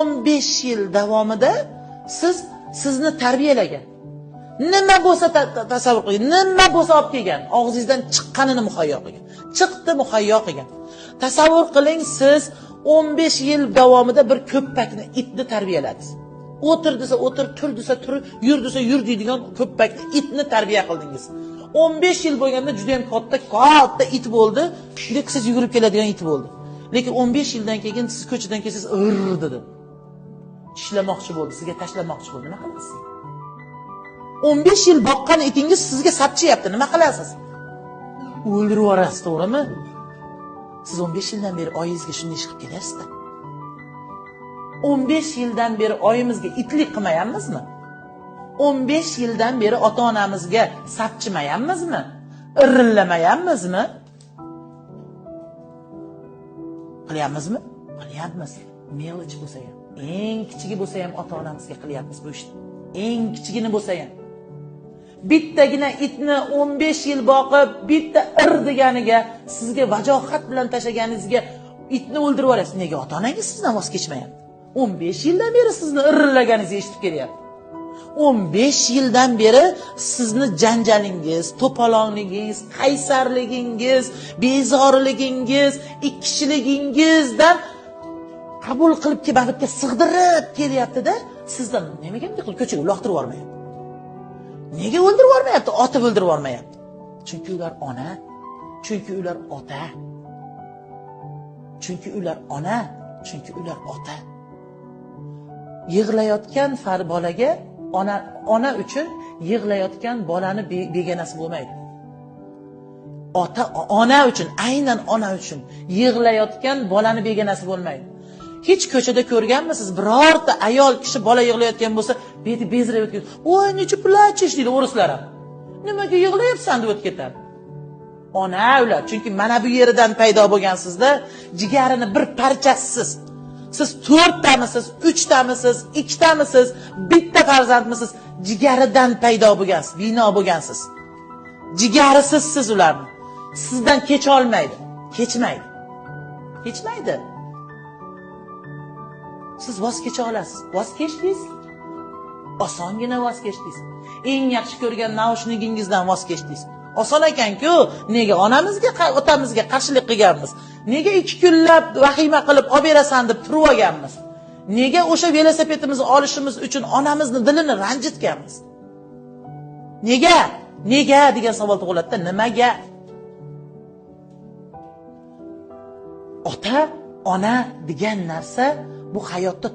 15 yil davomida sizni tarbiyalagan. Nima bo'lsa tasavvur qiling, nima bo'lsa olib kelgan, og'zingizdan chiqqanini muhayyo qilgan. Chiqdi muhayyo qilgan. Tasavvur qiling, siz 15 yil davomida bir ko'ppakni, itni tarbiyaladingiz. O'tir desa o'tir, tur desa tur, yur desa yur deydigan ko'ppakni, itni tarbiya qildingiz. 15 yil bo'lganda juda ham katta it bo'ldi. Shunday siz yugurib keladigan it bo'ldi. Lekin 15 yildan keyin siz ko'chadan kelsangiz dedi. Tishlamoqchi bo'ldi, sizga tashlamoqchi bo'ldi. Nima qilasiz? 15 yil boqqan itingiz sizga sapchiyapti. Nima qilasiz? O'ldirib yuborasiz, to'g'rimi? Siz 15 yildan beri oyingizga shunday ish qilib kelyapsiz-da. 15 yildan beri oyimizga itlik qilmayapmizmi? 15 yildan beri ota-onamizga sapchimayapmizmi? Irrillamayapmizmi? Qilyapmizmi? Qilyapmiz. Melichi bo'lsa ham, eng kichigi bo'lsa ham ota-onamizga qilyapmiz bu ishni. Eng kichigini bo'lsa ham. Bittagina itni 15 yil boqib, bitta deganiga, sizga vajohat bilan tashaganingizga itni o'ldirib yuborasiz. Nega ota-onangiz sizdan voz kechmayapti? 15 yildan beri sizni irrilaganingizni eshitib kelyapti. 15 yildan beri sizni janjalingiz, to'polonligingiz, qaysarligingiz, bezoriligingiz, ikkishiligingizdan qabul qilib kelibga sig'dirib kelyapti-da, sizdan nimaga bunday qilib ko'chaga uloqtirib yubormayapti? Nega o'ldirib yubormayapti? Otib o'ldirib yubormayapti. Chunki ular ona, chunki ular ota. Chunki ular ona, chunki ular ota. Yig'layotgan bolaga ona uchun yig'layotgan bolani begonasi bo'lmaydi. Ona uchun, aynan ona uchun yig'layotgan bolani begonasi bo'lmaydi. Hech ko'chada ko'rganmisiz, birorta ayol kishi bola yig'layotgan bo'lsa, beti bezrayotgan, "Voy, necha plachish" deydi o'rislar ham. Nimaga yig'layapsan deb o'tib ketadi. Ona ular, chunki mana bu yeridan paydo bo'lgansizda, jigarini bir parchasisiz. Siz 4 tamisiz, 3 tamisiz, 2 tamisiz, bitta farzandmisiz, jigaridan paydo bo'lgansiz, bino bo'lgansiz. Jigarisiz siz ularni. Sizdan kecha olmaydi, kechmaydi. Kechmaydi. Siz voz kecha olasiz. Voz kechdingiz. Osongina voz kechdingiz. Eng yaxshi ko'rgan naushnikingizdan voz kechdingiz. Oson ekan-ku, nega onamizga, otamizga qarshilik qilganmiz? Nega 2 kunlab vahima qilib olib berasan deb turib olganmiz? Nega o'sha velosipedimizni olishimiz uchun onamizni dilini ranjitganmiz? Nega? Nega degan savol tug'iladi-da, nimaga? Ota, ona degan narsa bu hayotda